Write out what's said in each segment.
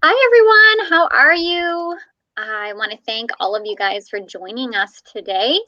Hi, everyone. How are you? I want to thank all of you guys for joining us today.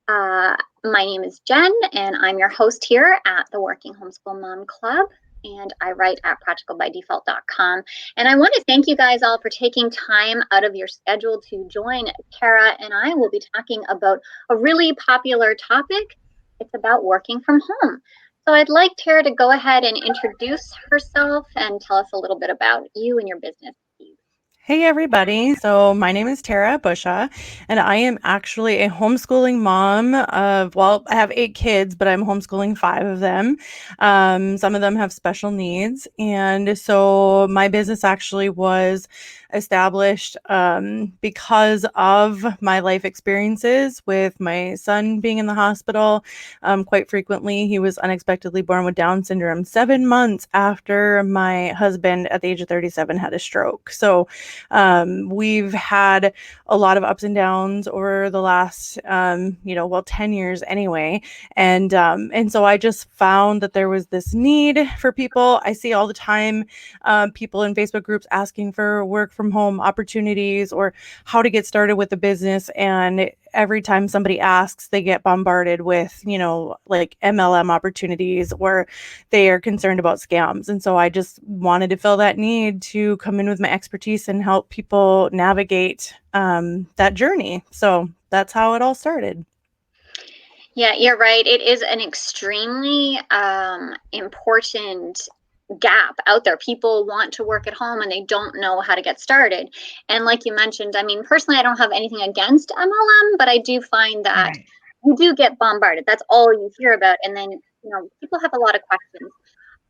My name is Jen, and I'm your host here at the Working Homeschool Mom Club, and I write at practicalbydefault.com. And I want to thank you guys all for taking time out of your schedule to join Tara and I will be talking about a really popular topic. It's about working from home. So I'd like Tara to go ahead and introduce herself and tell us a little bit about you and your business, please. Hey everybody. So my name is Tara Busha and I am actually a homeschooling mom I have 8 kids, but I'm homeschooling 5 of them. Some of them have special needs. And so my business actually was established because of my life experiences with my son being in the hospital. Quite frequently, he was unexpectedly born with Down syndrome 7 months after my husband at the age of 37 had a stroke. So we've had a lot of ups and downs over the last, 10 years anyway. And so I just found that there was this need for people. I see all the time people in Facebook groups asking for work from home opportunities or how to get started with the business. And every time somebody asks, they get bombarded with, like MLM opportunities or they are concerned about scams. And so I just wanted to fill that need to come in with my expertise and help people navigate that journey. So that's how it all started. Yeah, you're right. It is an extremely important gap out there. People want to work at home and they don't know how to get started. And like you mentioned, I mean, personally, I don't have anything against MLM, but I do find that Right. you do get bombarded. That's all you hear about. And then, people have a lot of questions.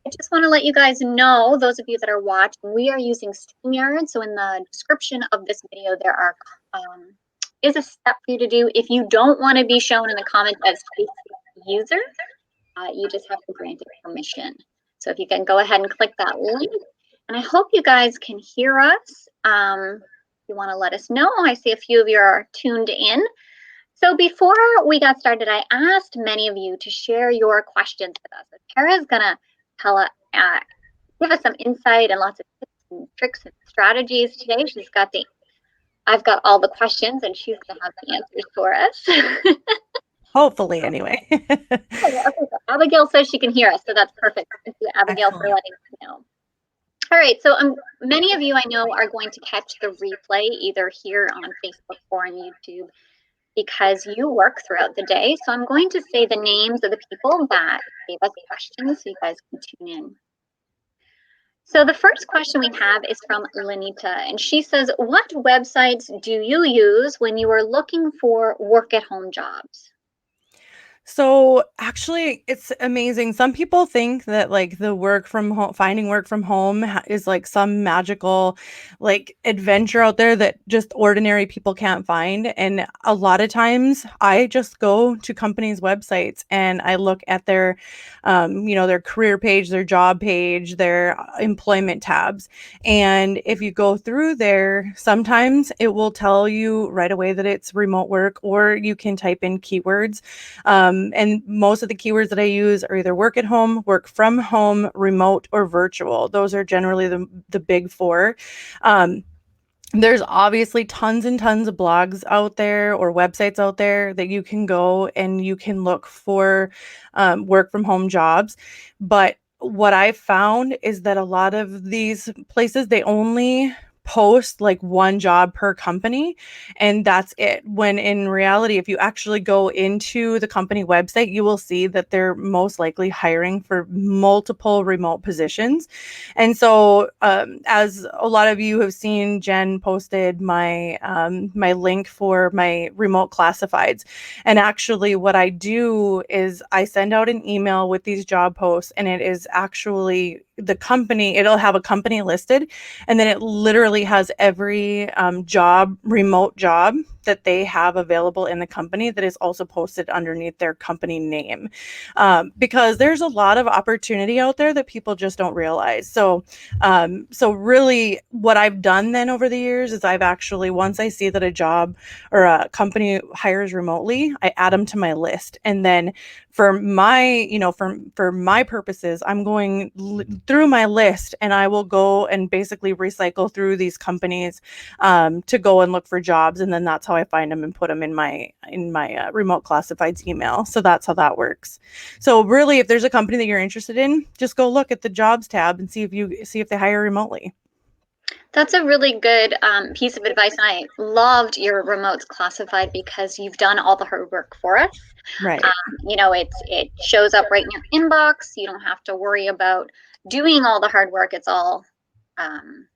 I just want to let you guys know, those of you that are watching, we are using StreamYard. So in the description of this video, there are is a step for you to do. If you don't want to be shown in the comments as Facebook user, you just have to grant it permission. So if you can go ahead and click that link, and I hope you guys can hear us. If you want to let us know, I see a few of you are tuned in. So before we got started, I asked many of you to share your questions with us. So Tara's gonna tell us, give us some insight and lots of tips and tricks and strategies today. I've got all the questions, and she's gonna have the answers for us. Hopefully, anyway. Okay, so Abigail says she can hear us, so that's perfect. Thank you, Abigail, for Excellent. letting us know. All right, so many of you I know are going to catch the replay either here on Facebook or on YouTube because you work throughout the day. So I'm going to say the names of the people that gave us questions so you guys can tune in. So the first question we have is from Lenita, and she says, what websites do you use when you are looking for work at home jobs? So actually, it's amazing. Some people think that like the work from home, finding work from home is like some magical like adventure out there that just ordinary people can't find. And a lot of times I just go to companies' websites and I look at their career page, their job page, their employment tabs. And if you go through there, sometimes it will tell you right away that it's remote work, or you can type in keywords and most of the keywords that I use are either work at home, work from home, remote, or virtual. Those are generally the big four. Um, there's obviously tons and tons of blogs out there or websites out there that you can go and you can look for work from home jobs. But what I found is that a lot of these places, they only post like one job per company and that's it, when in reality if you actually go into the company website you will see that they're most likely hiring for multiple remote positions. And so, as a lot of you have seen, Jen posted my link for my remote classifieds. And actually, what I do is I send out an email with these job posts, and it is actually the company. It'll have a company listed, and then it literally has every remote job that they have available in the company that is also posted underneath their company name, because there's a lot of opportunity out there that people just don't realize. So really what I've done then over the years is I've actually, once I see that a job or a company hires remotely, I add them to my list. And then for my, for my purposes, I'm going through my list, and I will go and basically recycle through these companies to go and look for jobs. And then that's how I find them and put them in my remote classifieds email. So that's how that works. So really, if there's a company that you're interested in, just go look at the jobs tab and see if they hire remotely. That's a really good piece of advice. And I loved your remotes classified because you've done all the hard work for us. Right. It shows up right in your inbox. You don't have to worry about doing all the hard work. It's all um,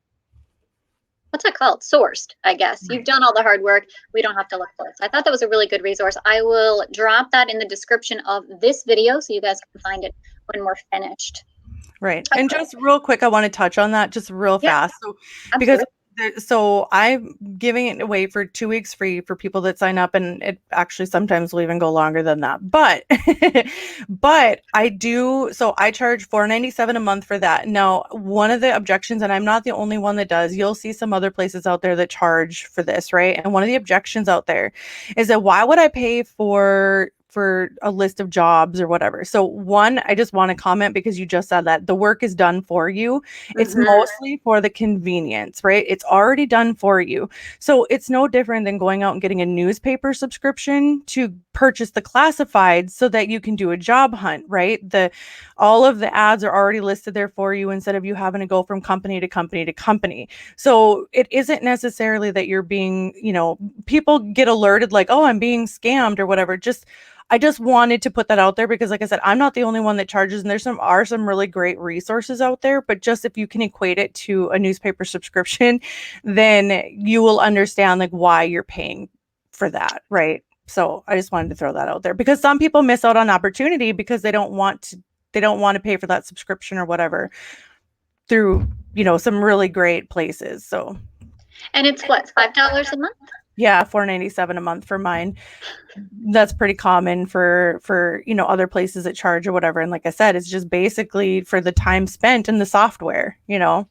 what's it called? Sourced, I guess. You've Right. done all the hard work. We don't have to look for it. So I thought that was a really good resource. I will drop that in the description of this video so you guys can find it when we're finished. Right. And Okay. just real quick, I want to touch on that just real Yeah, fast. So, because absolutely. I'm giving it away for 2 weeks free for people that sign up, and it actually sometimes will even go longer than that. But, but I do. So I charge $4.97 a month for that. Now, one of the objections, and I'm not the only one that does. You'll see some other places out there that charge for this, right? And one of the objections out there is that why would I pay for a list of jobs or whatever. So one, I just want to comment because you just said that the work is done for you. It's Mm-hmm. mostly for the convenience, right? It's already done for you. So it's no different than going out and getting a newspaper subscription to purchase the classifieds so that you can do a job hunt, right? The all of the ads are already listed there for you instead of you having to go from company to company to company. So it isn't necessarily that you're being, people get alerted like, oh, I'm being scammed or whatever. I just wanted to put that out there because, like I said, I'm not the only one that charges, and there's some really great resources out there. But just if you can equate it to a newspaper subscription, then you will understand like why you're paying for that, right? So I just wanted to throw that out there because some people miss out on opportunity because they don't want to pay for that subscription or whatever through some really great places. So And it's what, $5 a month? yeah, $4.97 a month for mine. That's pretty common for other places that charge or whatever. And like I said, it's just basically for the time spent in the software. Yeah.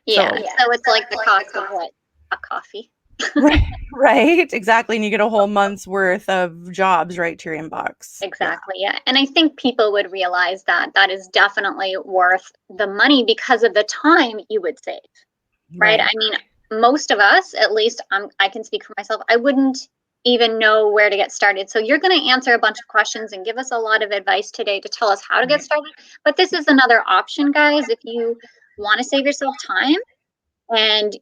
So So it's like the cost of what? A coffee. right, right, exactly. And you get a whole month's worth of jobs right to your inbox. Yeah. Exactly. Yeah. And I think people would realize that that is definitely worth the money because of the time you would save, right? I Right. mean, most of us, at least I can speak for myself, I wouldn't even know where to get started. So you're going to answer a bunch of questions and give us a lot of advice today to tell us how to get Right. started. But this is another option, guys, if you want to save yourself time. And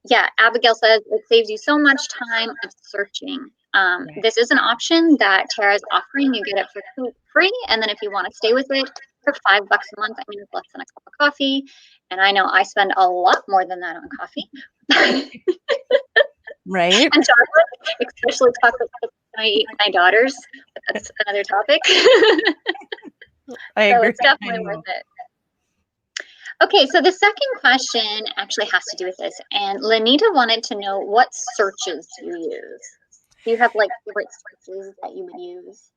yeah, Abigail says it saves you so much time of searching. Right. This is an option that Tara is offering. You get it for free. And then if you want to stay with it for $5 a month, I mean, it's less than a cup of coffee. And I know I spend a lot more than that on coffee. Right. And chocolate, especially chocolate with my daughters. That's another topic. I So agree. it's I definitely worth know. it. Okay, so the second question actually has to do with this. And Lanita wanted to know what searches you use. Do you have like favorite searches that you would use?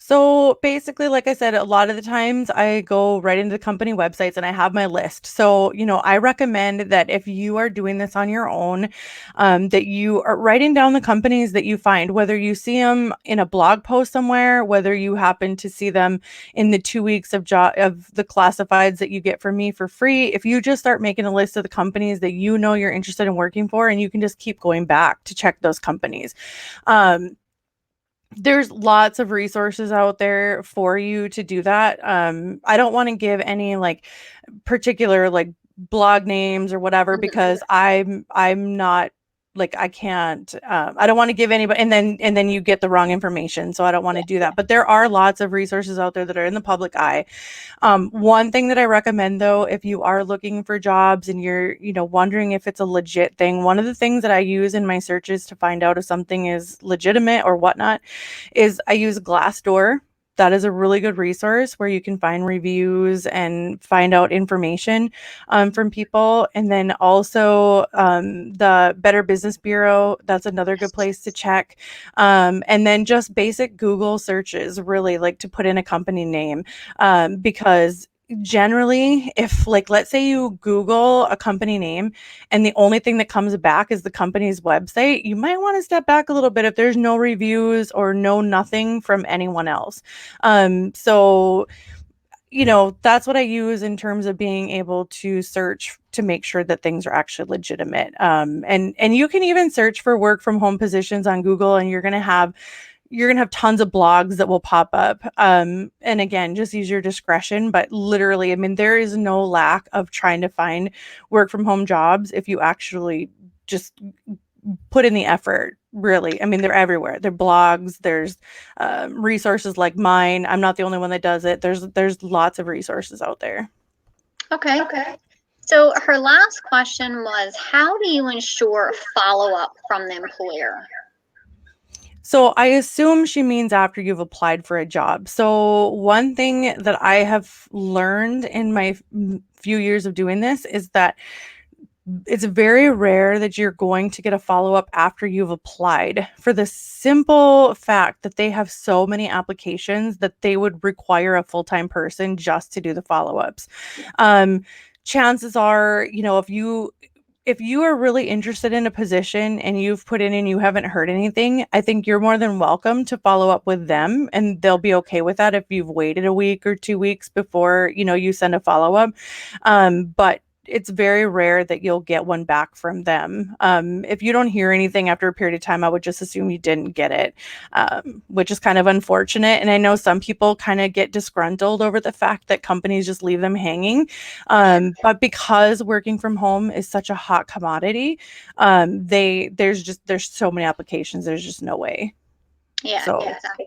So basically, like I said, a lot of the times I go right into the company websites and I have my list. So, I recommend that if you are doing this on your own, that you are writing down the companies that you find, whether you see them in a blog post somewhere, whether you happen to see them in the 2 weeks of the classifieds that you get from me for free. If you just start making a list of the companies that you're interested in working for, and you can just keep going back to check those companies. Um, there's lots of resources out there for you to do that. I don't want to give any like particular like blog names or whatever Mhm. because I'm not like I can't I don't want to give anybody and then you get the wrong information. So I don't want Yeah. to do that. But there are lots of resources out there that are in the public eye. One thing that I recommend though, if you are looking for jobs and you're, wondering if it's a legit thing, one of the things that I use in my searches to find out if something is legitimate or whatnot is I use Glassdoor. that is a really good resource where you can find reviews and find out information from people. And then also the Better Business Bureau, that's another good place to check. And then just basic Google searches, really, like to put in a company name, because generally, if, like, let's say you Google a company name and the only thing that comes back is the company's website, you might want to step back a little bit if there's no reviews or no nothing from anyone else. So, that's what I use in terms of being able to search to make sure that things are actually legitimate. And you can even search for work from home positions on Google, and you're gonna have tons of blogs that will pop up. And again, just use your discretion. But literally, I mean, there is no lack of trying to find work from home jobs if you actually just put in the effort. Really, I mean, they're everywhere. They're blogs. There's resources like mine. I'm not the only one that does it. There's lots of resources out there. Okay. So her last question was, how do you ensure follow-up from the employer? So I assume she means after you've applied for a job. So one thing that I have learned in my few years of doing this is that it's very rare that you're going to get a follow-up after you've applied, for the simple fact that they have so many applications that they would require a full-time person just to do the follow-ups. Um, Chances are, if you are really interested in a position and you've put in and you haven't heard anything, I think you're more than welcome to follow up with them, and they'll be okay with that if you've waited a week or 2 weeks before, you send a follow-up. But it's very rare that you'll get one back from them. If you don't hear anything after a period of time, I would just assume you didn't get it, which is kind of unfortunate. And I know some people kind of get disgruntled over the fact that companies just leave them hanging. But because working from home is such a hot commodity, there's so many applications. There's just no way. Yeah, So exactly.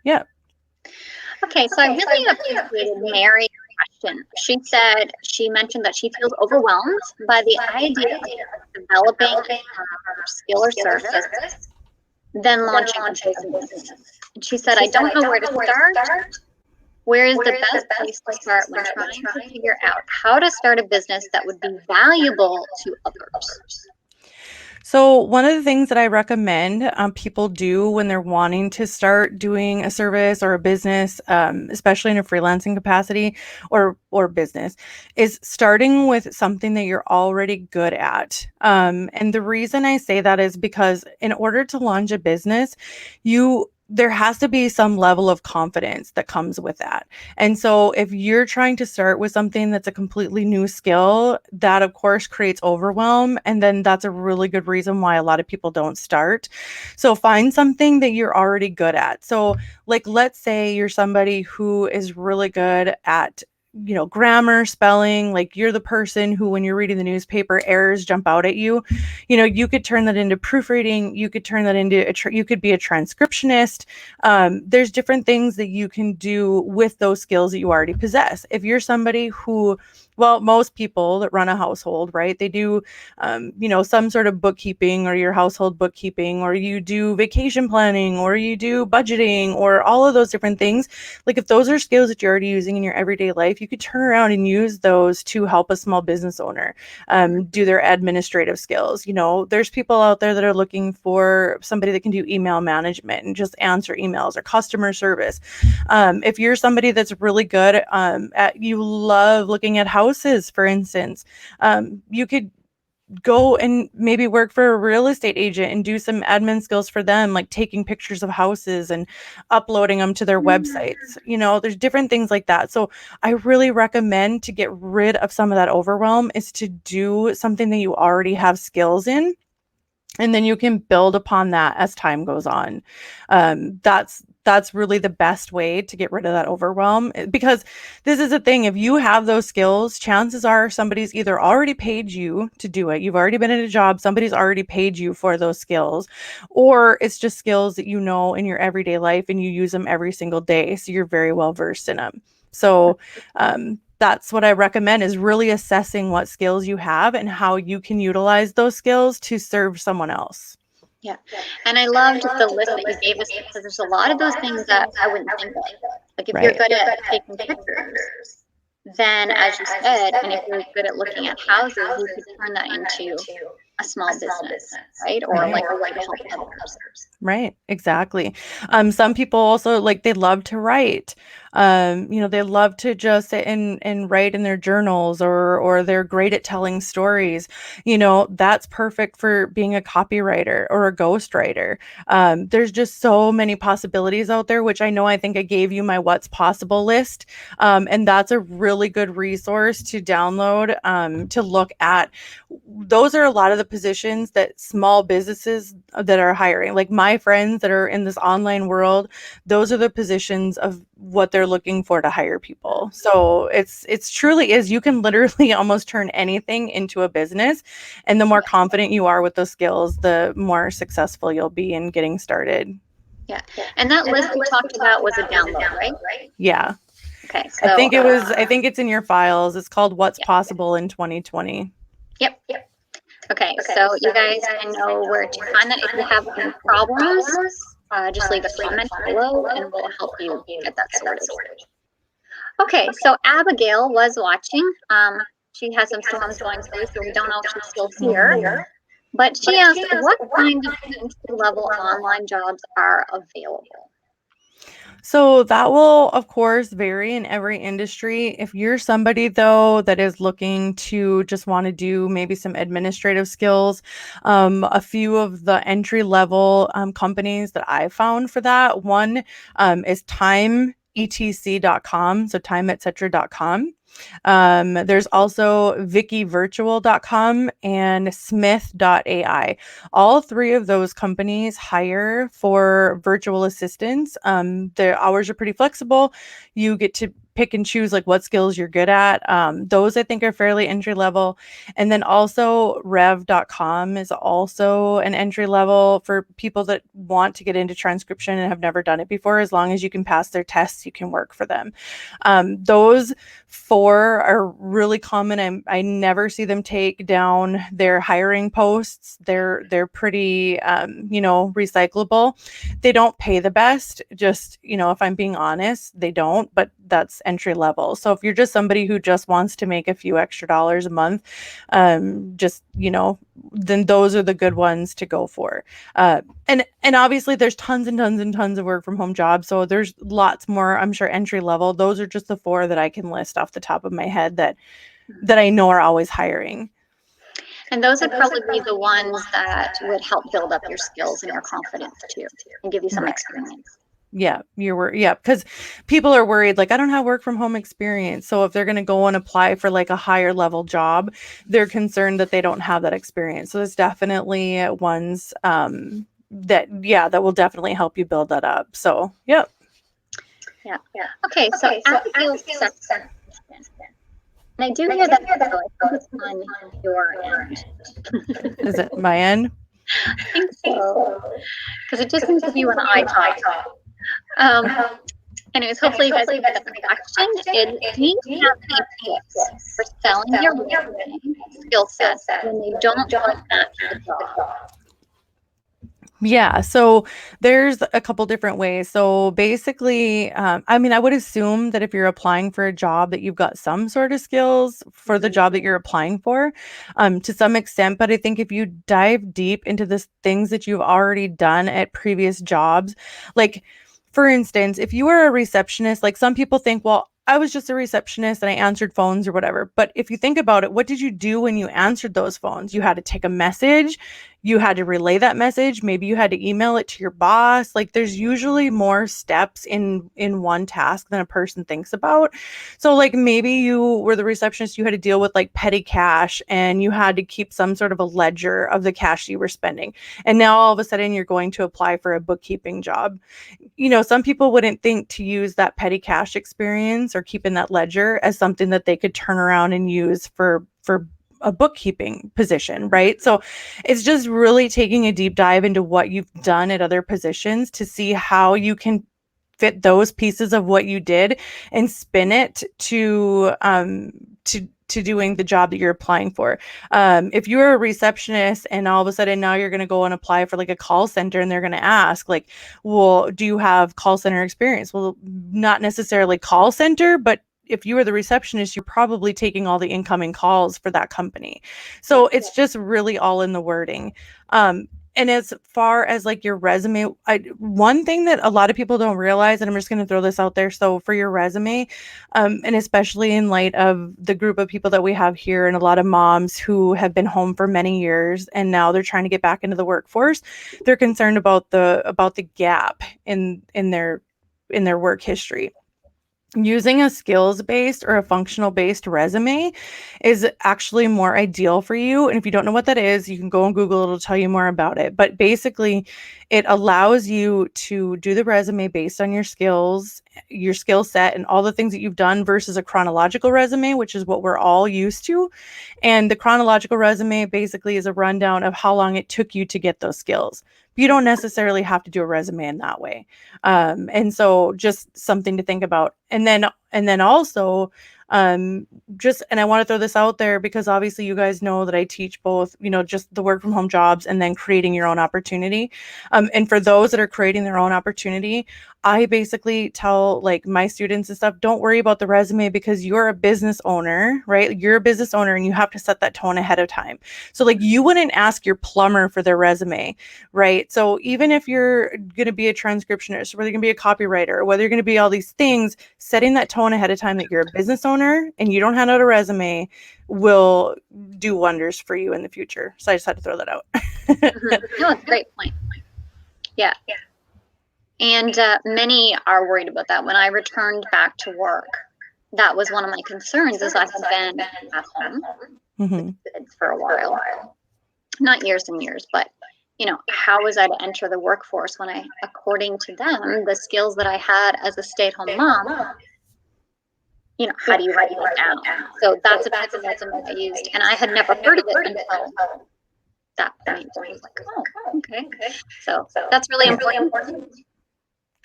yeah. Okay, so I really appreciated Mary's question. She mentioned that she feels overwhelmed by the idea of developing her skill or service, then launching a business. And she said, I don't know where to start. Where is the best place to start when trying to figure out how to start a business that would be valuable to others? So, one of the things that I recommend people do when they're wanting to start doing a service or a business, especially in a freelancing capacity or business, is starting with something that you're already good at. And the reason I say that is because in order to launch a business, there has to be some level of confidence that comes with that. And so if you're trying to start with something that's a completely new skill, that of course creates overwhelm. And then that's a really good reason why a lot of people don't start. So find something that you're already good at. So, like, let's say you're somebody who is really good at grammar, spelling, like you're the person who, when you're reading the newspaper, errors jump out at you. You could turn that into proofreading. You could turn that into you could be a transcriptionist. There's different things that you can do with those skills that you already possess. If you're somebody who, well, most people that run a household, right, they do, some sort of bookkeeping, or your household bookkeeping, or you do vacation planning, or you do budgeting, or all of those different things. Like, if those are skills that you're already using in your everyday life, you could turn around and use those to help a small business owner do their administrative skills. There's people out there that are looking for somebody that can do email management and just answer emails, or customer service. If you're somebody that's really good you love looking at houses, for instance, you could go and maybe work for a real estate agent and do some admin skills for them, like taking pictures of houses and uploading them to their websites. There's different things like that. So I really recommend, to get rid of some of that overwhelm, is to do something that you already have skills in, and then you can build upon that as time goes on. That's really the best way to get rid of that overwhelm, because this is the thing: if you have those skills, chances are somebody's either already paid you to do it, you've already been in a job, somebody's already paid you for those skills, or it's just skills that you know in your everyday life and you use them every single day, so you're very well versed in them. So that's what I recommend, is really assessing what skills you have and how you can utilize those skills to serve someone else. Yeah. And I loved the list that you gave us because there's a lot of those things that I wouldn't think of. Like if you're Right. good at taking pictures, then as you said, and if you're good at looking at houses, you could turn that into a small business, right? Or Right. like a way to help others. Right, exactly. Some people also like they love to write. They love to just sit and write in their journals, or they're great at telling stories. That's perfect for being a copywriter or a ghostwriter. There's just so many possibilities out there, which I think I gave you my what's possible list. And that's a really good resource to download to look at. Those are a lot of the positions that small businesses that are hiring. Like my friends that are in this online world, those are the positions of what they're looking for to hire people. So it's truly is, you can literally almost turn anything into a business. And the more confident you are with those skills, the more successful you'll be in getting started. Yeah. And that list you talked about was a download, right? Yeah. Okay. I So, think it was, I think it's in your files. It's called What's yeah. Possible in 2020. Yep. Okay. So you guys can know where to find that. If you have any problems, just leave a comment below and we'll help you get that sorted. Okay. So Abigail was watching. She has some storms going through, so we don't know if she's still here. But she asked, what kind of entry-level online jobs are available? So that will, of course, vary in every industry. If you're somebody, though, that is looking to just want to do maybe some administrative skills, a few of the entry level companies that I found for that one is timeetc.com. So timeetcetera.com. There's also vickyvirtual.com and smith.ai. All three of those companies hire for virtual assistants. Their hours are pretty flexible. You get to pick and choose like what skills you're good at. Those I think are fairly entry level. And then also rev.com is also an entry level for people that want to get into transcription and have never done it before. As long as you can pass their tests, you can work for them. Those four are really common. I never see them take down their hiring posts. They're pretty recyclable. They don't pay the best, just if I'm being honest, they don't, but that's entry level. So if you're just somebody who just wants to make a few extra dollars a month, then those are the good ones to go for. And obviously there's tons and tons and tons of work from home jobs. So there's lots more, I'm sure, entry level. Those are just the four that I can list off the top of my head that I know are always hiring. And those would probably be the ones that would help build up your skills and your confidence too, and give you some experience. Yeah, because people are worried, like, I don't have work from home experience. So if they're going to go and apply for like a higher level job, they're concerned that they don't have that experience. So there's definitely ones that will definitely help you build that up. So, yep. Yeah. Okay, so Abigail's second question. And I do hear that echo. I think it's on your end. Is it my end? I think so. Because it just seems to be when I talk. Anyways, hopefully you guys can get the question. Do you have any tips for selling your skill sets when they don't quite match the job? Yeah, so there's a couple different ways. So basically, I would assume that if you're applying for a job that you've got some sort of skills for the job that you're applying for, to some extent. But I think if you dive deep into the things that you've already done at previous jobs, like for instance, if you were a receptionist, like some people think, well, I was just a receptionist and I answered phones or whatever. But if you think about it, what did you do when you answered those phones? You had to take a message, you had to relay that message, maybe you had to email it to your boss. Like there's usually more steps in one task than a person thinks about. So like maybe you were the receptionist, you had to deal with like petty cash and you had to keep some sort of a ledger of the cash you were spending. And now all of a sudden you're going to apply for a bookkeeping job. Some people wouldn't think to use that petty cash experience or keeping that ledger as something that they could turn around and use for a bookkeeping position, right? So it's just really taking a deep dive into what you've done at other positions to see how you can fit those pieces of what you did and spin it to to doing the job that you're applying for. If you're a receptionist and all of a sudden now you're going to go and apply for like a call center and they're going to ask like, well, do you have call center experience? Well, not necessarily call center, but if you are the receptionist, you're probably taking all the incoming calls for that company. So it's just really all in the wording. And as far as like your resume, one thing that a lot of people don't realize, and I'm just going to throw this out there. So for your resume, and especially in light of the group of people that we have here and a lot of moms who have been home for many years and now they're trying to get back into the workforce, they're concerned about the gap in their work history. Using a skills-based or a functional-based resume is actually more ideal for you. And if you don't know what that is, you can go on Google, it'll tell you more about it. But basically, it allows you to do the resume based on your skills, your skill set, and all the things that you've done versus a chronological resume, which is what we're all used to. And the chronological resume basically is a rundown of how long it took you to get those skills. You don't necessarily have to do a resume in that way. And so just something to think about. And then also, and I want to throw this out there because obviously you guys know that I teach both, just the work from home jobs and then creating your own opportunity. And for those that are creating their own opportunity, I basically tell like my students and stuff, don't worry about the resume because you're a business owner, right? You're a business owner and you have to set that tone ahead of time. So like you wouldn't ask your plumber for their resume, right? So even if you're going to be a transcriptionist, whether you're going to be a copywriter, or whether you're going to be all these things, setting that tone ahead of time that you're a business owner and you don't hand out a resume will do wonders for you in the future. So I just had to throw that out. No, it's a great point. Yeah. And many are worried about that. When I returned back to work, that was one of my concerns is I had been at home with kids for a while. Not years and years, but how was I to enter the workforce when according to them, the skills that I had as a stay-at-home mom, how do you write that down? So that's a type of resume I used, and I had never heard of it until that point. I was like, oh, okay. So that's really important.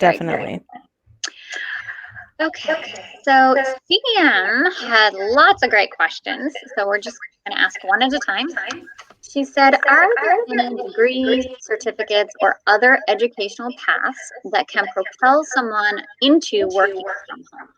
Definitely. Okay, so CM had lots of great questions, so we're just going to ask one at a time. She said, are there any degrees, certificates, or other educational paths that can propel someone into working from home?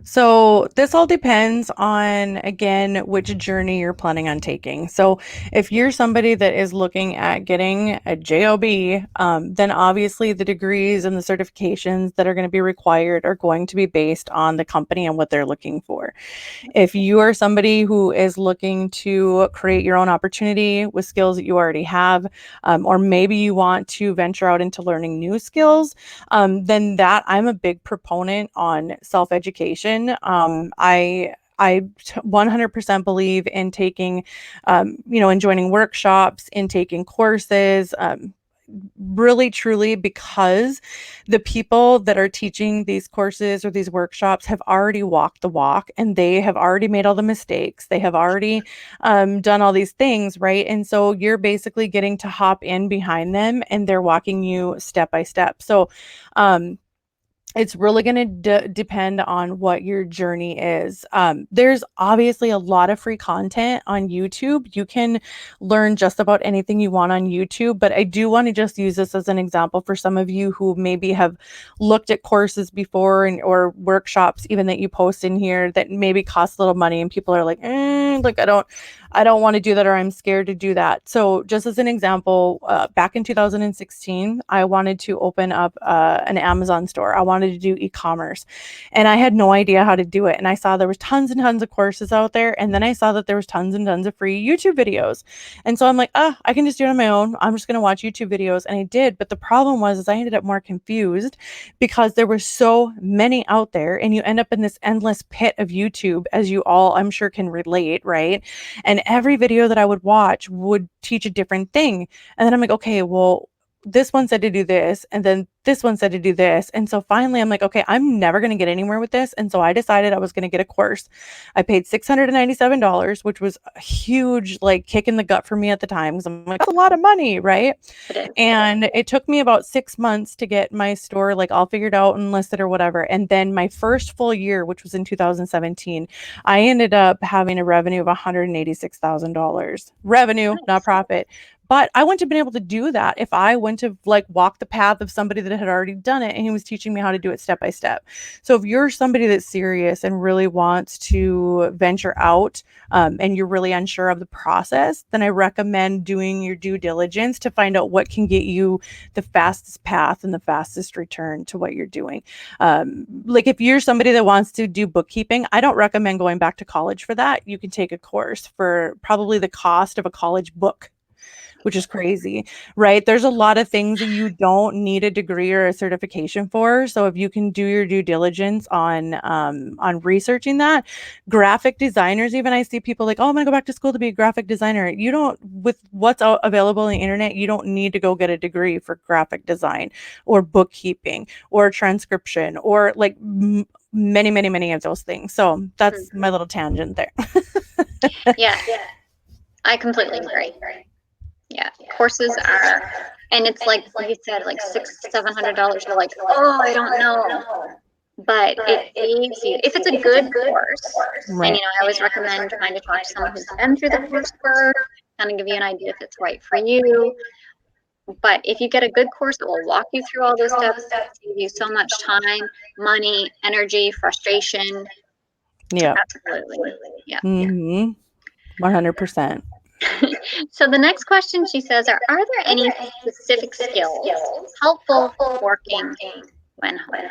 So this all depends on, again, which journey you're planning on taking. So if you're somebody that is looking at getting a job, then obviously the degrees and the certifications that are going to be required are going to be based on the company and what they're looking for. If you are somebody who is looking to create your own opportunity with skills that you already have, or maybe you want to venture out into learning new skills, then that I'm a big proponent on self-education. I 100% believe in taking, in joining workshops, in taking courses, really truly, because the people that are teaching these courses or these workshops have already walked the walk and they have already made all the mistakes. They have already done all these things, right? And so you're basically getting to hop in behind them and they're walking you step by step. So, it's really going to depend on what your journey is. There's obviously a lot of free content on YouTube. You can learn just about anything you want on YouTube, but I do want to just use this as an example for some of you who maybe have looked at courses before or workshops even that you post in here that maybe cost a little money and people are like, like I don't want to do that or I'm scared to do that. So just as an example, back in 2016, I wanted to open up an Amazon store. I wanted to do e-commerce and I had no idea how to do it. And I saw there was tons and tons of courses out there. And then I saw that there was tons and tons of free YouTube videos. And so I'm like, I can just do it on my own. I'm just going to watch YouTube videos. And I did. But the problem was I ended up more confused because there were so many out there and you end up in this endless pit of YouTube, as you all, I'm sure, can relate, right? And every video that I would watch would teach a different thing. And then I'm like, okay, well, this one said to do this, and then this one said to do this. And so finally I'm like, okay, I'm never going to get anywhere with this. And so I decided I was going to get a course. I paid $697, which was a huge like kick in the gut for me at the time, because I'm like, that's a lot of money, right? It is. And it took me about 6 months to get my store like all figured out and listed or whatever. And then my first full year, which was in 2017, I ended up having a revenue of $186,000. Revenue, not Nice. profit. But I wouldn't have been able to do that if I wouldn't have like walked the path of somebody that had already done it and he was teaching me how to do it step by step. So if you're somebody that's serious and really wants to venture out, and you're really unsure of the process, then I recommend doing your due diligence to find out what can get you the fastest path and the fastest return to what you're doing. Like if you're somebody that wants to do bookkeeping, I don't recommend going back to college for that. You can take a course for probably the cost of a college book, which is crazy, right? There's a lot of things that you don't need a degree or a certification for. So if you can do your due diligence on researching that, graphic designers, even I see people like, oh, I'm gonna go back to school to be a graphic designer. You don't, with what's available on the internet, you don't need to go get a degree for graphic design or bookkeeping or transcription or like many, many, many of those things. So that's my little tangent there. Yeah, I completely agree. Yeah, courses are, and it's like you said, like $600-700. You're like, oh, I don't know, but it saves you if it's a good course. And Right. I always recommend trying to talk to someone who's been through the coursework, kind of give you an idea if it's right for you. But if you get a good course that will walk you through all those steps, save you so much time, money, energy, frustration. Yeah. Absolutely, yeah. Mm-hmm. 100%. So the next question, she says, are there any specific skills helpful working when home?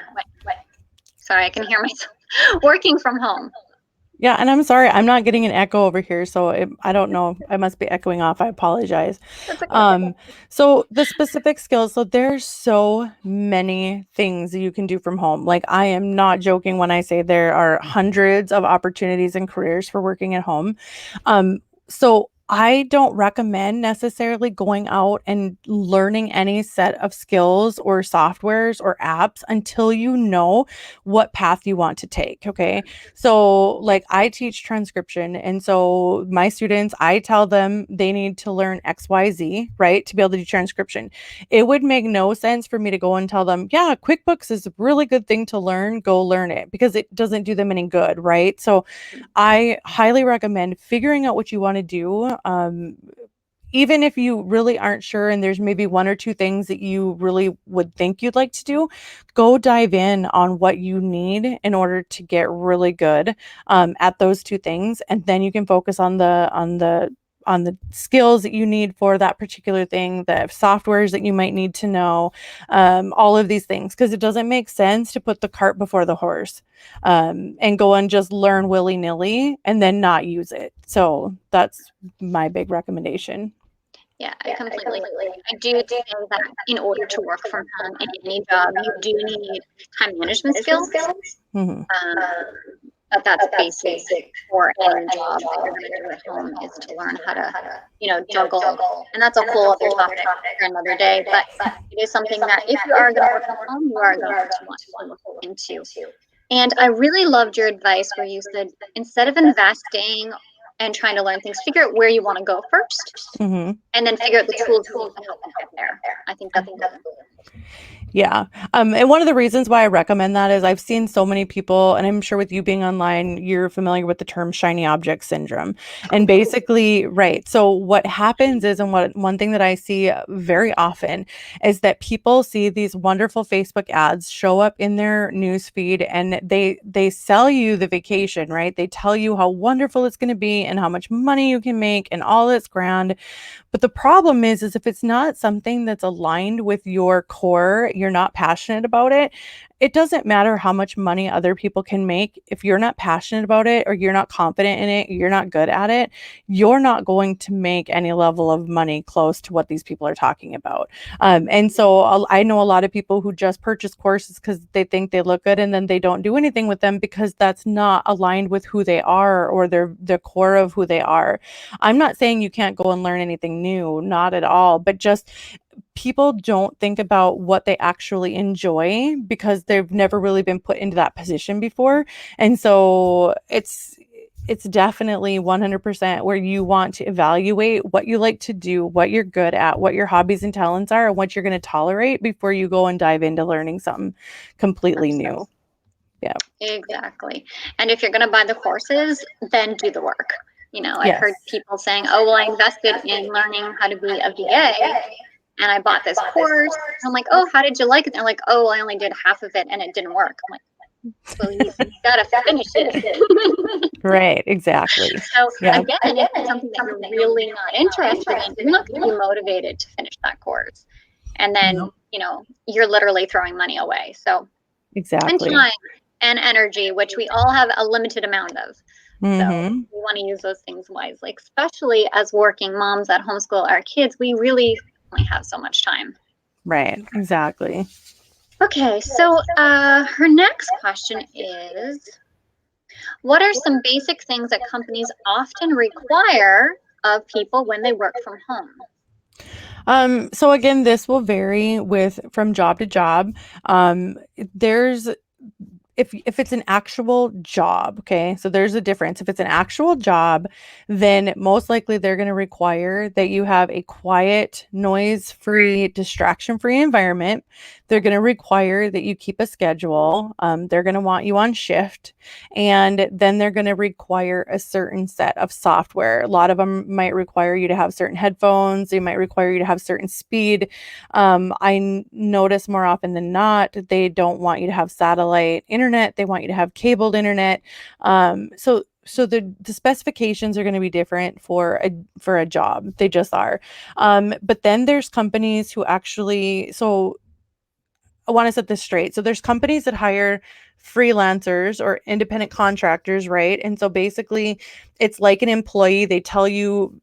Sorry, I can hear myself working from home. Yeah, and I'm sorry, I'm not getting an echo over here, so I don't know. I must be echoing off. I apologize. That's okay. Um, so the specific skills, so there's so many things that you can do from home. Like I am not joking when I say there are hundreds of opportunities and careers for working at home. So I don't recommend necessarily going out and learning any set of skills or softwares or apps until you know what path you want to take. Okay. So, like, I teach transcription. And so, my students, I tell them they need to learn XYZ, right, to be able to do transcription. It would make no sense for me to go and tell them, yeah, QuickBooks is a really good thing to learn. Go learn it because it doesn't do them any good, right? So, I highly recommend figuring out what you want to do. Even if you really aren't sure and there's maybe one or two things that you really would think you'd like to do, go dive in on what you need in order to get really good at those two things, and then you can focus on the skills that you need for that particular thing, the softwares that you might need to know, all of these things, because it doesn't make sense to put the cart before the horse, and go and just learn willy-nilly and then not use it. So that's my big recommendation. Yeah, I completely agree. I do say that in order to work from home in any job, you do need time management skills. Mhm. But that's basic for any job that you're going to do at home is to learn how to, juggle. And that's a whole other topic for another day. But it is something that if you are going to work from home, you are going to want to look into. And I really loved your advice where you said instead of investing and trying to learn things, figure out where you want to go first, Mhm. and then figure out the tools you need to help you get there. I think that's brilliant. Yeah. And one of the reasons why I recommend that is I've seen so many people, and I'm sure with you being online, you're familiar with the term shiny object syndrome. And basically, right. So what happens is, and what one thing that I see very often is that people see these wonderful Facebook ads show up in their news feed, and they sell you the vacation, right? They tell you how wonderful it's going to be and how much money you can make and all this grand. But the problem is if it's not something that's aligned with your core, you're not passionate about it, it doesn't matter how much money other people can make. If you're not passionate about it or you're not confident in it, you're not good at it, you're not going to make any level of money close to what these people are talking about. And so I know a lot of people who just purchase courses because they think they look good and then they don't do anything with them because that's not aligned with who they are or their core of who they are. I'm not saying you can't go and learn anything new, not at all, but just people don't think about what they actually enjoy because they've never really been put into that position before. And so it's definitely 100% where you want to evaluate what you like to do, what you're good at, what your hobbies and talents are, and what you're going to tolerate before you go and dive into learning something completely new. Yeah. Exactly. And if you're going to buy the courses, then do the work. I've Yes. heard people saying, oh, well, I invested in learning how to be a VA and I bought this course. I'm like, oh, how did you like it? They're like, oh, well, I only did half of it and it didn't work. I'm like, well, you got to finish it. Right. Exactly. So Yeah. again, if it's something that you're really not interested in, you're not going to be motivated to finish that course. And then, you're literally throwing money away. So, and Exactly. time and energy, which we all have a limited amount of. So Mm-hmm. we want to use those things wisely, especially as working moms that homeschool our kids. We really only have so much time. Right. Exactly. Okay, so her next question is, what are some basic things that companies often require of people when they work from home? So again, this will vary with from job to job. There's if it's an actual job, okay, so there's a difference. If it's an actual job, then most likely they're going to require that you have a quiet, noise-free, distraction-free environment. They're going to require that you keep a schedule. They're going to want you on shift, and then they're going to require a certain set of software. A lot of them might require you to have certain headphones. They might require you to have certain speed. Notice more often than not, they don't want you to have satellite internet. They want you to have cabled internet. So the specifications are going to be different for a job. They just are. But then there's companies who actually, so I want to set this straight. So there's companies that hire freelancers or independent contractors, right? And so basically it's like an employee. They tell you,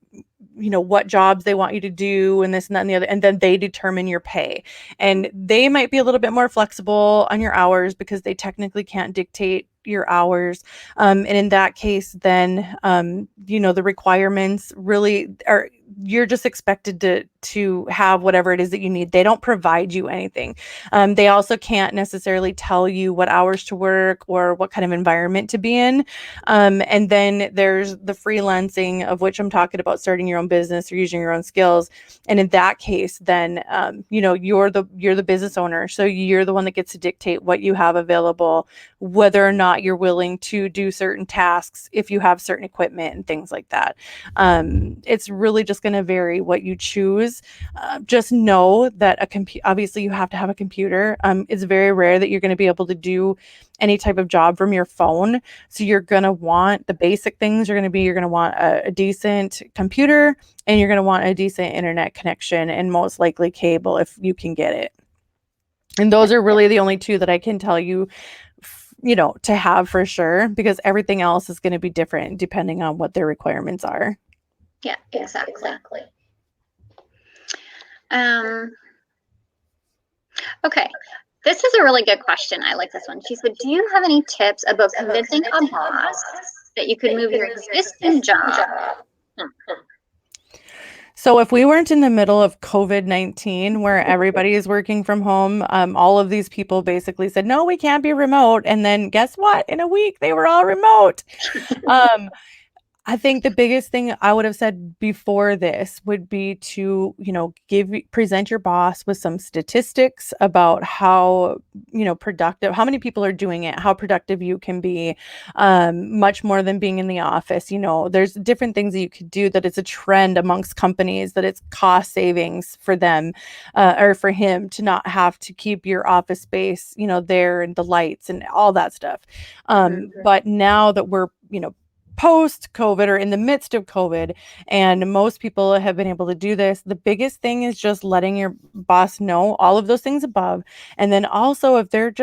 what jobs they want you to do and this and that and the other, and then they determine your pay. And they might be a little bit more flexible on your hours because they technically can't dictate your hours. And in that case, then, the requirements really are, you're just expected to have whatever it is that you need. They don't provide you anything. They also can't necessarily tell you what hours to work or what kind of environment to be in. And then there's the freelancing, of which I'm talking about, starting your own business or using your own skills. And in that case, then you're the business owner, so you're the one that gets to dictate what you have available, whether or not you're willing to do certain tasks, if you have certain equipment and things like that. It's really just going to vary what you choose. Just know that obviously you have to have a computer. It's very rare that you're going to be able to do any type of job from your phone. So you're going to want the basic things. You're going to want a decent computer, and you're going to want a decent internet connection, and most likely cable if you can get it. And those are really the only two that I can tell you, to have for sure, because everything else is going to be different depending on what their requirements are. Yeah, exactly. Okay. This is a really good question. I like this one. She said, do you have any tips about convincing a boss that you could move your existing job? So if we weren't in the middle of COVID-19 where everybody is working from home, all of these people basically said, no, we can't be remote. And then guess what? In a week, they were all remote. I think the biggest thing I would have said before this would be to, present your boss with some statistics about how, productive, how many people are doing it, how productive you can be, much more than being in the office. There's different things that you could do, that it's a trend amongst companies, that it's cost savings for them, or for him to not have to keep your office space, there, and the lights and all that stuff. But now that we're, post COVID or in the midst of COVID, and most people have been able to do this, the biggest thing is just letting your boss know all of those things above. And then also, if they're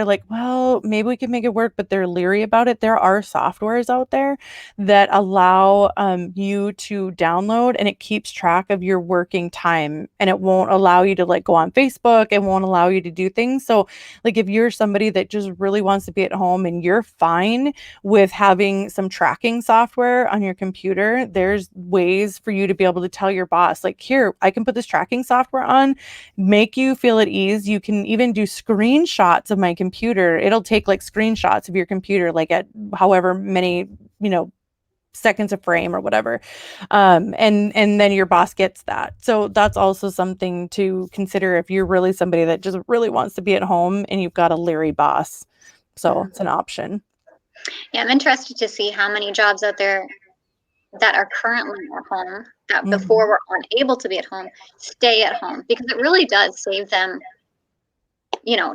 like, well, maybe we can make it work, but they're leery about it, there are softwares out there that allow you to download, and it keeps track of your working time, and it won't allow you to like go on Facebook. It won't allow you to do things. So like if you're somebody that just really wants to be at home and you're fine with having some tracking tracking software on your computer, there's ways for you to be able to tell your boss, like, here, I can put this tracking software on, make you feel at ease. You can even do screenshots of my computer. It'll take like screenshots of your computer, like at however many, you know, seconds a frame or whatever. And then your boss gets that. So that's also something to consider if you're really somebody that just really wants to be at home and you've got a leery boss. So it's an option. Yeah, I'm interested to see how many jobs out there that are currently at home that before Mhm. were unable to be at home stay at home, because it really does save them,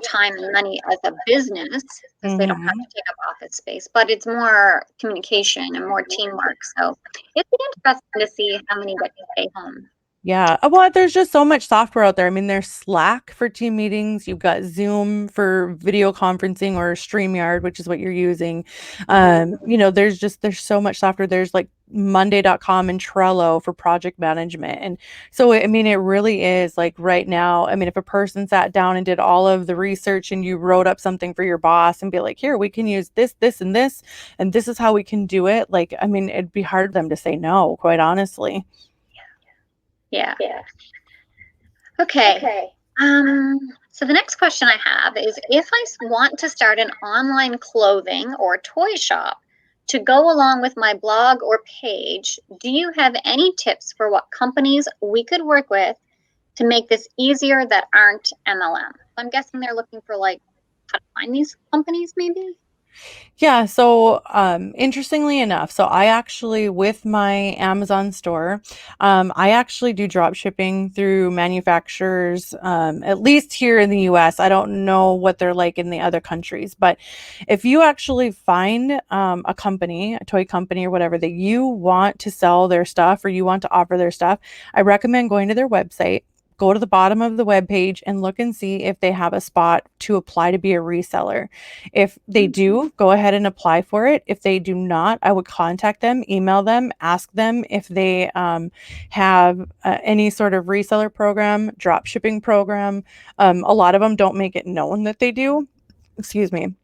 time and money as a business, because they don't have Mhm. to take up office space, but it's more communication and more teamwork. So it'd be interesting to see how many get to stay home. Yeah. Well, there's just so much software out there. I mean, there's Slack for team meetings. You've got Zoom for video conferencing or StreamYard, which is what you're using. There's so much software. There's like Monday.com and Trello for project management. And so, I mean, it really is like right now. I mean, if a person sat down and did all of the research and you wrote up something for your boss and be like, here, we can use this, and this is how we can do it. Like, I mean, it'd be hard for them to say no, quite honestly. Yeah. Okay. Um, so the next question I have is, if I want to start an online clothing or toy shop to go along with my blog or page, do you have any tips for what companies we could work with to make this easier that aren't MLM? I'm guessing they're looking for like how to find these companies, maybe. Yeah, so interestingly enough, so I actually, with my Amazon store, I actually do drop shipping through manufacturers, at least here in the US. I don't know what they're like in the other countries, but if you actually find a company, a toy company or whatever, that you want to sell their stuff or you want to offer their stuff, I recommend going to their website. Go to the bottom of the web page and look and see if they have a spot to apply to be a reseller. If they Mm. do, go ahead and apply for it. If they do not, I would contact them, email them, ask them if they have any sort of reseller program, drop shipping program. A lot of them don't make it known that they do. Excuse me.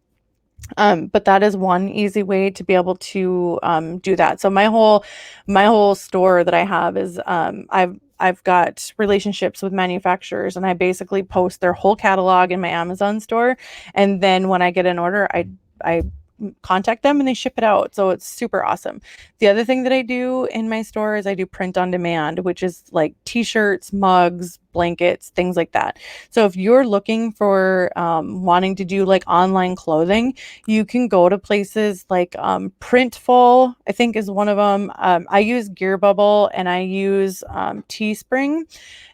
But that is one easy way to be able to do that. So my whole store that I have is I've got relationships with manufacturers and I basically post their whole catalog in my Amazon store. And then when I get an order, I contact them and they ship it out. So it's super awesome. The other thing that I do in my store is I do print on demand, which is like t-shirts, mugs, blankets, things like that. So if you're looking for wanting to do like online clothing, you can go to places like Printful, I think is one of them. I use Gear Bubble and I use Teespring.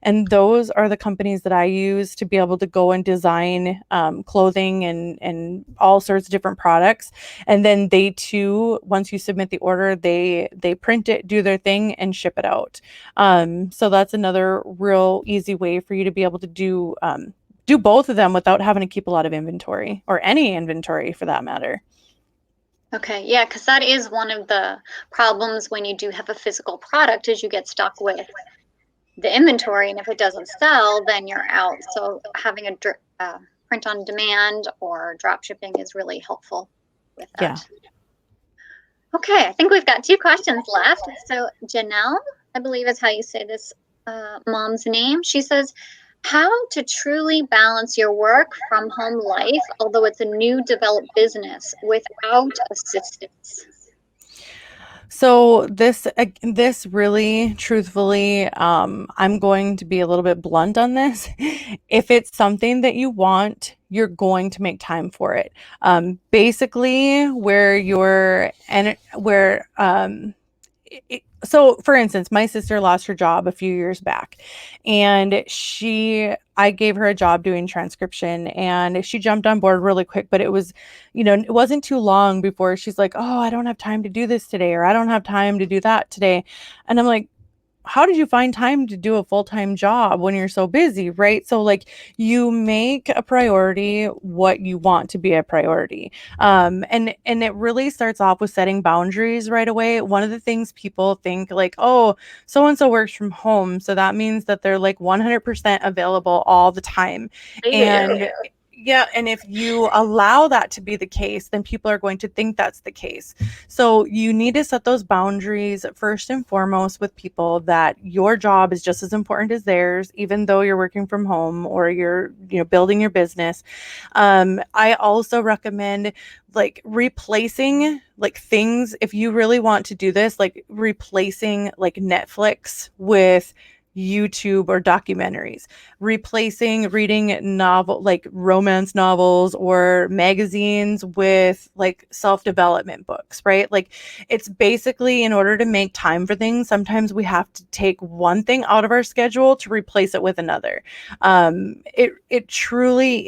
And those are the companies that I use to be able to go and design clothing and all sorts of different products. And then they too, once you submit the order, they print it, do their thing, and ship it out. So that's another real easy way for you to be able to do both of them without having to keep a lot of inventory or any inventory for that matter. Okay, yeah, because that is one of the problems when you do have a physical product, is you get stuck with the inventory, and if it doesn't sell, then you're out. So having a print on demand or drop shipping is really helpful with Yeah. that. Okay, I think we've got two questions left. So Janelle, I believe is how you say this mom's name. She says, how to truly balance your work from home life, although it's a new developed business, without assistance. So this really, truthfully, I'm going to be a little bit blunt on this. If it's something that you want, you're going to make time for it. Basically, where you're and where so for instance, my sister lost her job a few years back and I gave her a job doing transcription and she jumped on board really quick, but it wasn't too long before she's like, oh, I don't have time to do this today, or I don't have time to do that today. And I'm like, how did you find time to do a full-time job when you're so busy, right? So like you make a priority what you want to be a priority. And it really starts off with setting boundaries right away. One of the things people think like, oh, so and so works from home, so that means that they're like 100% available all the time. They And do. Yeah, and if you allow that to be the case, then people are going to think that's the case. So you need to set those boundaries first and foremost with people that your job is just as important as theirs, even though you're working from home or you're, building your business. I also recommend like replacing like things if you really want to do this, like replacing like Netflix with YouTube or documentaries, replacing reading like romance novels or magazines with like self-development books, right? Like it's basically in order to make time for things, sometimes we have to take one thing out of our schedule to replace it with another. It truly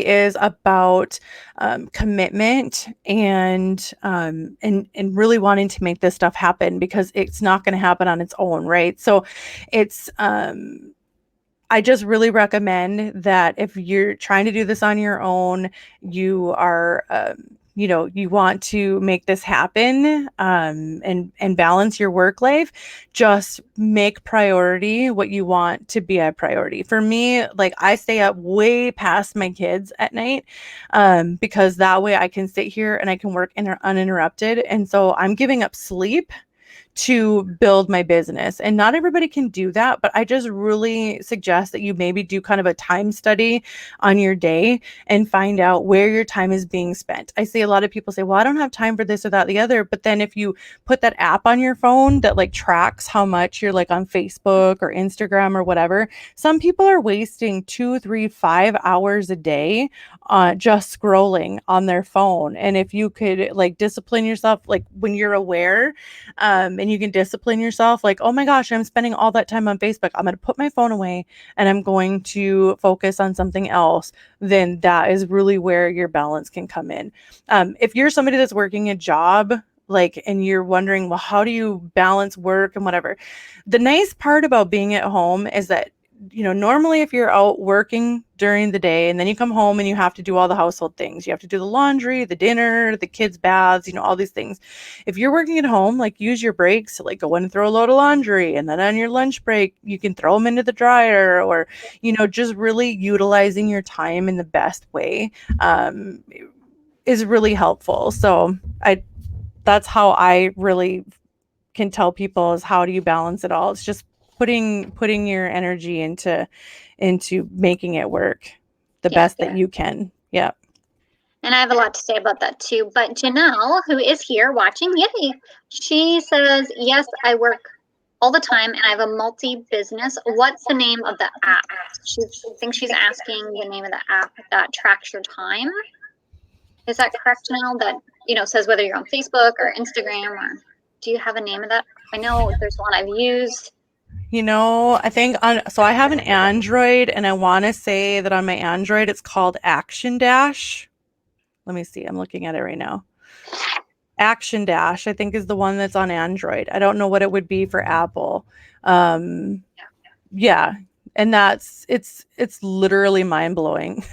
is about commitment and really wanting to make this stuff happen because it's not going to happen on its own, right? So it's I just really recommend that if you're trying to do this on your own, you are, you want to make this happen, and balance your work life. Just make priority what you want to be a priority. For me, like I stay up way past my kids at night, because that way I can sit here and I can work uninterrupted. And so I'm giving up sleep to build my business. And not everybody can do that, but I just really suggest that you maybe do kind of a time study on your day and find out where your time is being spent. I see a lot of people say, well, I don't have time for this or that, the other. But then if you put that app on your phone that like tracks how much you're like on Facebook or Instagram or whatever, some people are wasting 2, 3, 5 hours a day just scrolling on their phone. And if you could like discipline yourself, like when you're aware, and you can discipline yourself like, oh my gosh, I'm spending all that time on Facebook, I'm going to put my phone away and I'm going to focus on something else, then that is really where your balance can come in. If you're somebody that's working a job, like, and you're wondering, well, how do you balance work and whatever, the nice part about being at home is that, normally if you're out working during the day and then you come home and you have to do all the household things, you have to do the laundry, the dinner, the kids' baths, all these things. If you're working at home, like use your breaks to like go in and throw a load of laundry. And then on your lunch break, you can throw them into the dryer or, just really utilizing your time in the best way, is really helpful. So that's how I really can tell people is how do you balance it all? It's just putting your energy into making it work the Yeah. best that you can. Yeah. And I have a lot to say about that too. But Janelle, who is here watching, yay, she says, yes, I work all the time and I have a multi-business. What's the name of the app? She thinks she's asking the name of the app that tracks your time. Is that correct, Janelle? That, says whether you're on Facebook or Instagram, or do you have a name of that? I know there's one I've used. I think so I have an Android and I want to say that on my Android, it's called Action Dash. Let me see. I'm looking at it right now. Action Dash, I think, is the one that's on Android. I don't know what it would be for Apple. Yeah. And it's literally mind blowing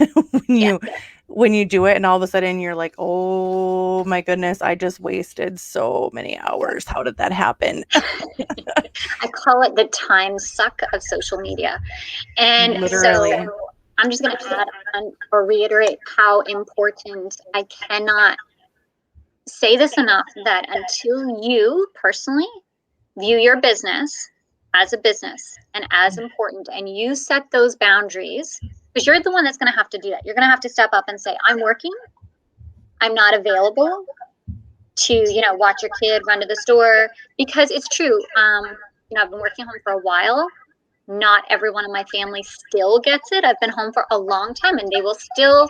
when Yeah. you do it and all of a sudden you're like, oh my goodness, I just wasted so many hours. How did that happen? I call it the time suck of social media. And Literally. so I'm just going to add on or reiterate how important, I cannot say this enough, that until you personally view your business as a business and as important, and you set those boundaries, because you're the one that's going to have to do that. You're going to have to step up and say, I'm working, I'm not available to, watch your kid, run to the store, because it's true. I've been working home for a while. Not everyone in my family still gets it. I've been home for a long time and they will still,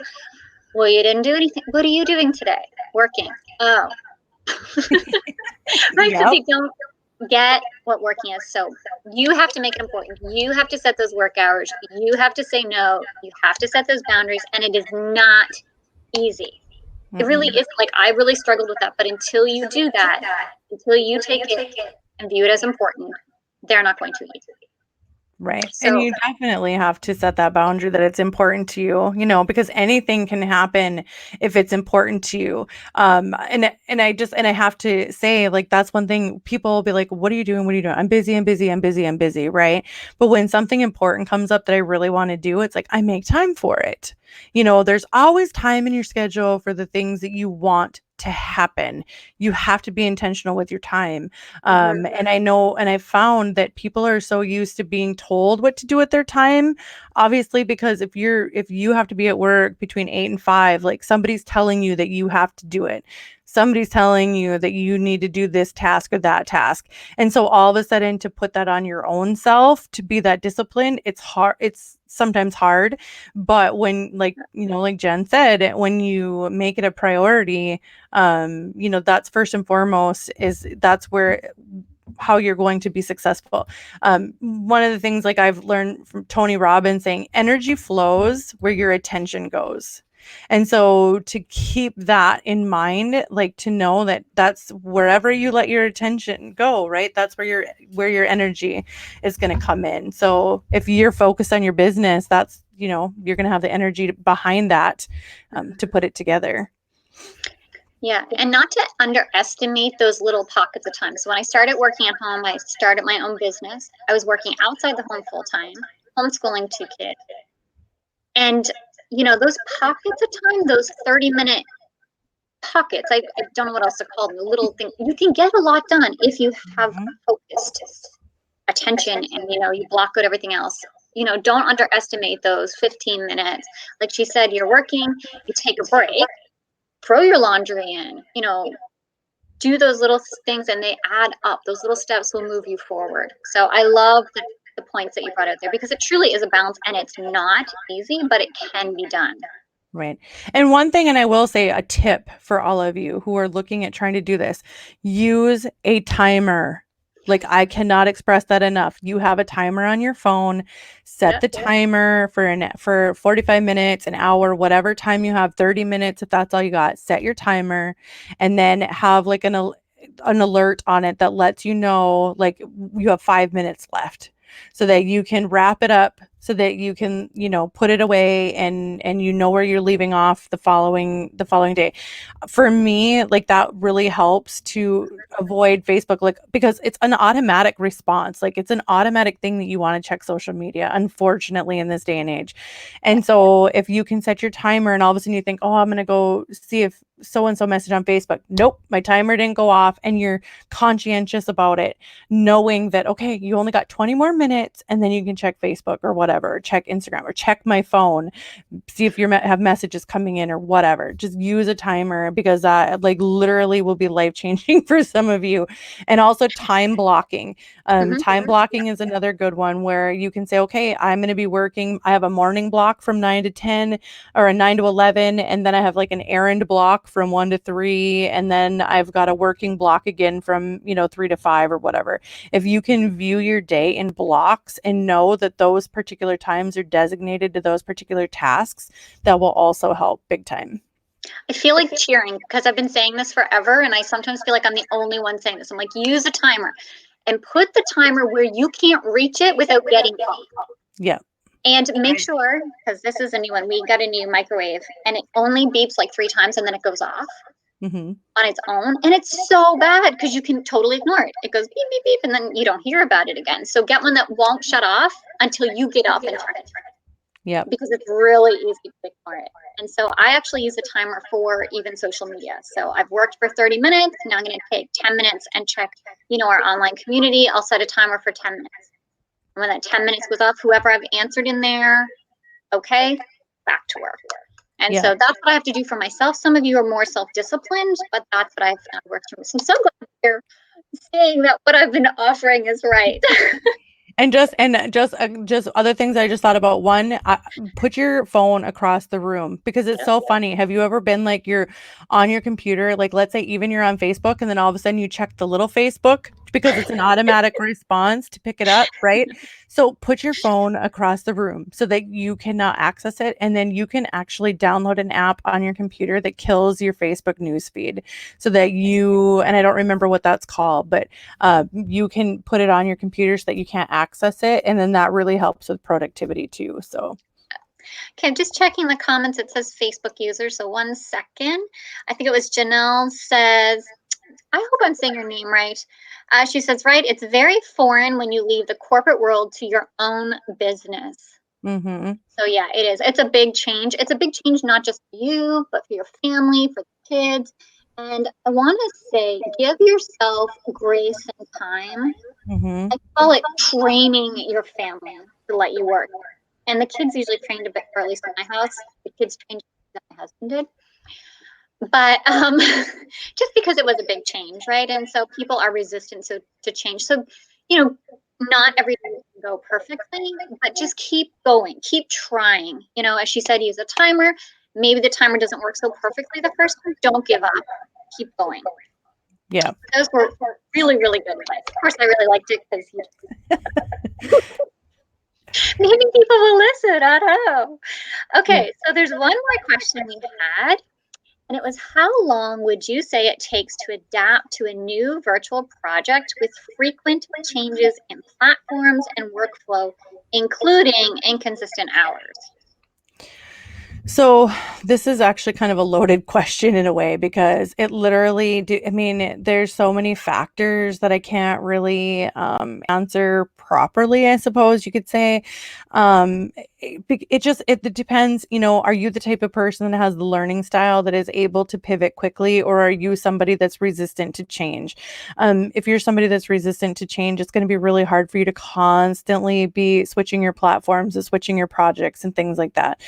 well, you didn't do anything. What are you doing today? Working. Oh. Right. Yep. So they don't get what working is. So you have to make it important. You have to set those work hours. You have to say no. You have to set those boundaries. And it is not easy. It really is. Like, I really struggled with that. But until you do that, until you take it and view it as important, they're not going to either. Right. And So, you definitely have to set that boundary that it's important to you, because anything can happen if it's important to you. And I have to say, like, that's one thing people will be like, what are you doing? What are you doing? I'm busy, I'm busy, I'm busy, I'm busy, right? But when something important comes up that I really want to do, it's like I make time for it. There's always time in your schedule for the things that you want to happen. You have to be intentional with your time. mhm, And I know, and I found that people are so used to being told what to do with their time. Obviously, because if you have to be at work between 8 and 5, like somebody's telling you that you have to do it. Somebody's telling you that you need to do this task or that task. And so all of a sudden to put that on your own self, to be that disciplined, it's hard. It's sometimes hard. But when, like Jen said, when you make it a priority, that's first and foremost, is that's where how you're going to be successful. One of the things, like, I've learned from Tony Robbins, saying energy flows where your attention goes. And so to keep that in mind, like, to know that that's wherever you let your attention go, right? That's where your energy is going to come in. So if you're focused on your business, that's, you're going to have the energy behind that, to mhm. put it together. Yeah, and not to underestimate those little pockets of time. So when I started working at home, I started my own business. I was working outside the home full time, homeschooling 2 kids. And, those pockets of time, those 30-minute pockets, I don't know what else to call them, the little thing, you can get a lot done if you have a Mhm. focused attention and, you block out everything else. Don't underestimate those 15 minutes. Like she said, you're working, you take a break, throw your laundry in, do those little things and they add up. Those little steps will move you forward. So I love the points that you brought out there because it truly is a balance and it's not easy, but it can be done. Right. And one thing, and I will say a tip for all of you who are looking at trying to do this, use a timer. Like, I cannot express that enough. You have a timer on your phone, set Yeah. the timer for 45 minutes, an hour, whatever time you have, 30 minutes if that's all you got. Set your timer, and then have like an alert on it that lets you know, like, you have 5 minutes left, so that you can wrap it up, so that you can, put it away, and where you're leaving off the following day. For me, like, that really helps to avoid Facebook, like, because it's an automatic response. Like, it's an automatic thing that you want to check social media, unfortunately, in this day and age. And so if you can set your timer, and all of a sudden you think, oh, I'm going to go see if so and so message on Facebook. Nope, my timer didn't go off, and you're conscientious about it, knowing that, okay, you only got 20 more minutes, and then you can check Facebook or whatever, check Instagram or check my phone, see if you have messages coming in or whatever. Just use a timer, because that, like, literally will be life changing for some of you. And also time blocking. Hmm. Time blocking is another good one, where you can say, okay, I'm going to be working. I have a morning block from 9 to 10, or a 9 to 11, and then I have like an errand block from 1 to 3, and then I've got a working block again from 3 to 5 or whatever. If you can view your day in blocks and know that those particular times are designated to those particular tasks, that will also help big time. I feel like cheering because I've been saying this forever and I sometimes feel like I'm the only one saying this. I'm like, use a timer and put the timer where you can't reach it without getting up. Yeah. And make sure, because this is a new one, we got a new microwave and it only beeps like 3 times and then it goes off Hmm. on its own. And it's so bad because you can totally ignore it. It goes beep, beep, beep, and then you don't hear about it again. So get one that won't shut off until you get up and turn it Yep. because it's really easy to ignore it. And so I actually use a timer for even social media. So I've worked for 30 minutes. Now I'm going to take 10 minutes and check, our online community. I'll set a timer for 10 minutes. And when that 10 minutes goes off, whoever I've answered in there, okay, back to work. And Yeah. so that's what I have to do for myself. Some of you are more self-disciplined, but that's what I've found works for me. So I'm so glad you're saying that what I've been offering is right. And just other things I just thought about. One, put your phone across the room, because it's Yep. so funny. Have you ever been like, you're on your computer, like, let's say even you're on Facebook, and then all of a sudden you check the little Facebook, because it's an automatic response to pick it up, right? So put your phone across the room so that you cannot access it. And then you can actually download an app on your computer that kills your Facebook newsfeed so that you, and I don't remember what that's called, but you can put it on your computer so that you can't access it. And then that really helps with productivity too. So Okay, I'm just checking the comments. It says Facebook user. So 1 second. I think it was Janelle says, I hope I'm saying your name right. She says, right, it's very foreign when you leave the corporate world to your own business. mhm. So yeah, it is. It's a big change. It's a big change, not just for you, but for your family, for the kids. And I want to say, give yourself grace and time. Mhm. I call it training your family to let you work. And the kids usually trained a bit, or at least in my house, the kids trained that my husband did. But just because it was a big change, right? And so people are resistant to change. So, you know, not everything can go perfectly, but just keep going, keep trying. You know, as she said, use a timer. Maybe the timer doesn't work so perfectly the first time. Don't give up. Keep going. Yeah. Those were really, really good advice. Of course, I really liked it because maybe people will listen. I don't know. Yeah. Okay, so there's one more question we had. And it was, how long would you say it takes to adapt to a new virtual project with frequent changes in platforms and workflow, including inconsistent hours? So this is actually kind of a loaded question in a way because it literally I mean, there's so many factors that I can't really answer properly, I suppose you could say. It depends, are you the type of person that has the learning style that is able to pivot quickly, or are you somebody that's resistant to change? If you're somebody that's resistant to change, it's going to be really hard for you to constantly be switching your platforms and switching your projects and things like that.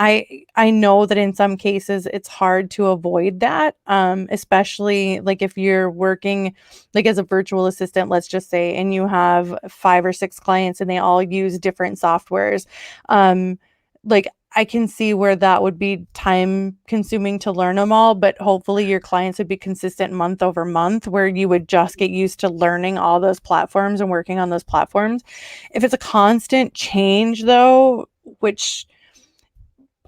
I know that in some cases it's hard to avoid that, especially like if you're working like as a virtual assistant, let's just say, and you have 5 or 6 clients and they all use different softwares. Like I can see where that would be time consuming to learn them all, but hopefully your clients would be consistent month over month where you would just get used to learning all those platforms and working on those platforms. If it's a constant change though, which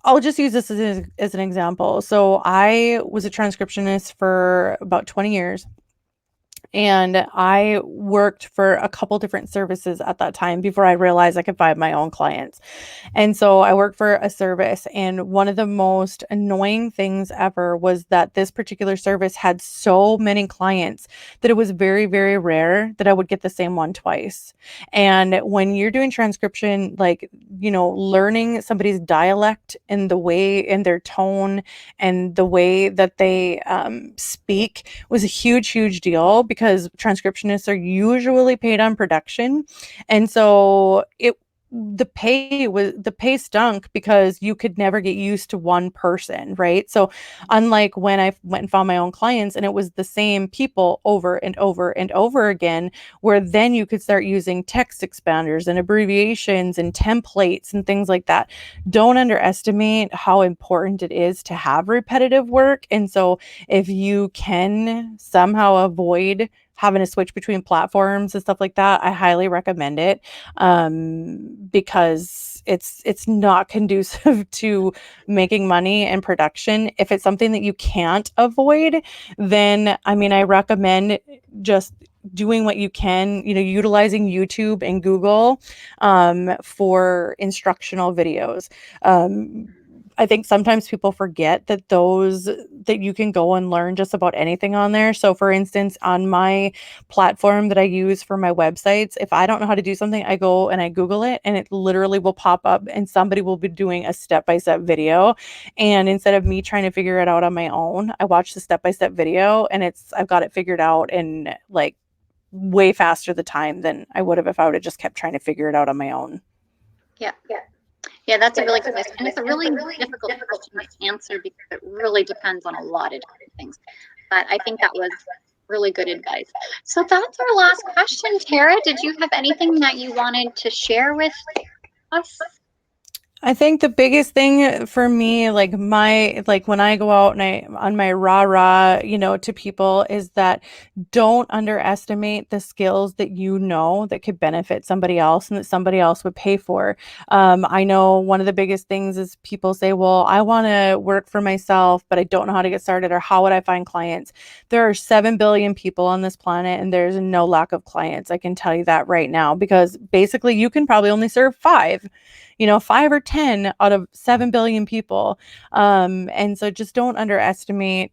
I'll just use this as an example. So I was a transcriptionist for about 20 years. And I worked for a couple different services at that time before I realized I could find my own clients. And so I worked for a service, and one of the most annoying things ever was that this particular service had so many clients that it was very, very rare that I would get the same one twice. And when you're doing transcription, like, learning somebody's dialect and the way and their tone and the way that they speak was a huge, huge deal because transcriptionists are usually paid on production. And so the pay stunk because you could never get used to one person, right? So unlike when I went and found my own clients and it was the same people over and over and over again, where then you could start using text expanders and abbreviations and templates and things like that. Don't underestimate how important it is to have repetitive work. And so if you can somehow avoid having to switch between platforms and stuff like that, I highly recommend it, because it's not conducive to making money and production. If it's something that you can't avoid, then I mean, I recommend just doing what you can, utilizing YouTube and Google for instructional videos. I think sometimes people forget that you can go and learn just about anything on there. So for instance, on my platform that I use for my websites, if I don't know how to do something, I go and I Google it and it literally will pop up and somebody will be doing a step-by-step video. And instead of me trying to figure it out on my own, I watch the step-by-step video and I've got it figured out in like way faster the time than I would have if I would have just kept trying to figure it out on my own. Yeah. Yeah, that's a really good list. And it's a really difficult question to answer because it really depends on a lot of different things. But I think that was really good advice. So that's our last question. Tara, did you have anything that you wanted to share with us? I think the biggest thing for me, like when I go out and I on my rah-rah, to people is that don't underestimate the skills that you know that could benefit somebody else and that somebody else would pay for. I know one of the biggest things is people say, well, I want to work for myself, but I don't know how to get started or how would I find clients? There are 7 billion people on this planet and there's no lack of clients. I can tell you that right now because basically you can probably only serve five, 5 or 10 out of 7 billion people. And so just don't underestimate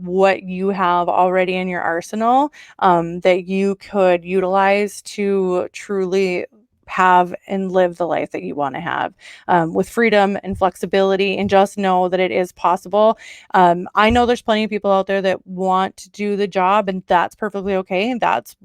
what you have already in your arsenal that you could utilize to truly have and live the life that you want to have with freedom and flexibility, and just know that it is possible. I know there's plenty of people out there that want to do the job, and that's perfectly okay. That's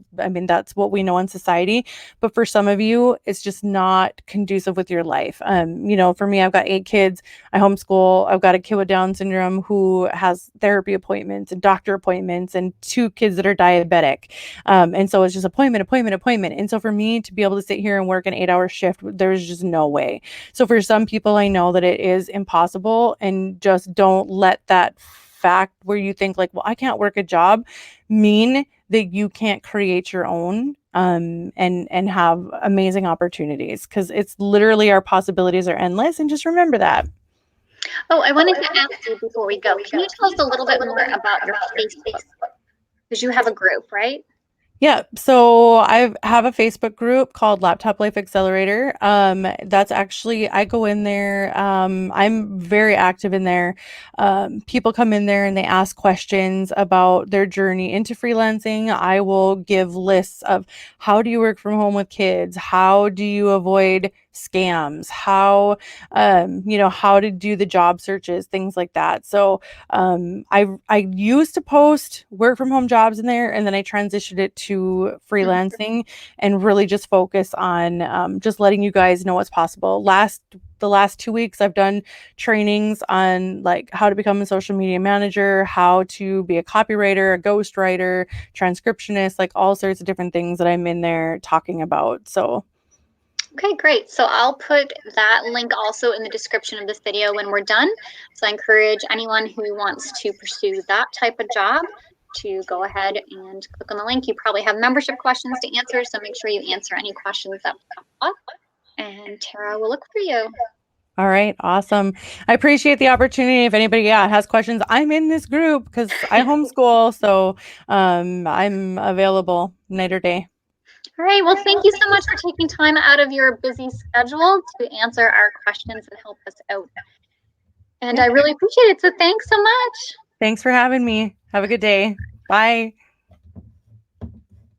what we know in society. But for some of you, it's just not conducive with your life. For me, I've got 8 kids. I homeschool. I've got a kid with Down syndrome who has therapy appointments and doctor appointments, and 2 kids that are diabetic. And so it's just appointment, appointment, appointment. And so for me to be able to sit here and work an 8-hour shift, there's just no way. So for some people, I know that it is impossible, and just don't let that fact where you think like, well, I can't work a job mean that you can't create your own and have amazing opportunities, because it's literally our possibilities are endless, and just remember that. Oh, I wanted to ask you before we go, can you tell us a little bit more about your Facebook? Because you have a group, right? Yeah, so I have a Facebook group called Laptop Life Accelerator. That's actually I go in there. I'm very active in there. People come in there and they ask questions about their journey into freelancing. I will give lists of how do you work from home with kids? How do you avoid scams? How to do the job searches, things like that. So I used to post work from home jobs in there, and then I transitioned it to Mhm. freelancing and really just focus on just letting you guys know what's possible. The last 2 weeks, I've done trainings on like how to become a social media manager, how to be a copywriter, a ghostwriter, transcriptionist, like all sorts of different things that I'm in there talking about. So Okay, great. So I'll put that link also in the description of this video when we're done. So I encourage anyone who wants to pursue that type of job to go ahead and click on the link. You probably have membership questions to answer, so make sure you answer any questions that pop up, and Tara will look for you. all right, awesome. I appreciate the opportunity. If anybody, has questions, I'm in this group because I homeschool, so I'm available night or day. All right, well, thank you so much for taking time out of your busy schedule to answer our questions and help us out. And Yeah. I really appreciate it. So thanks so much. Thanks for having me. Have a good day. Bye.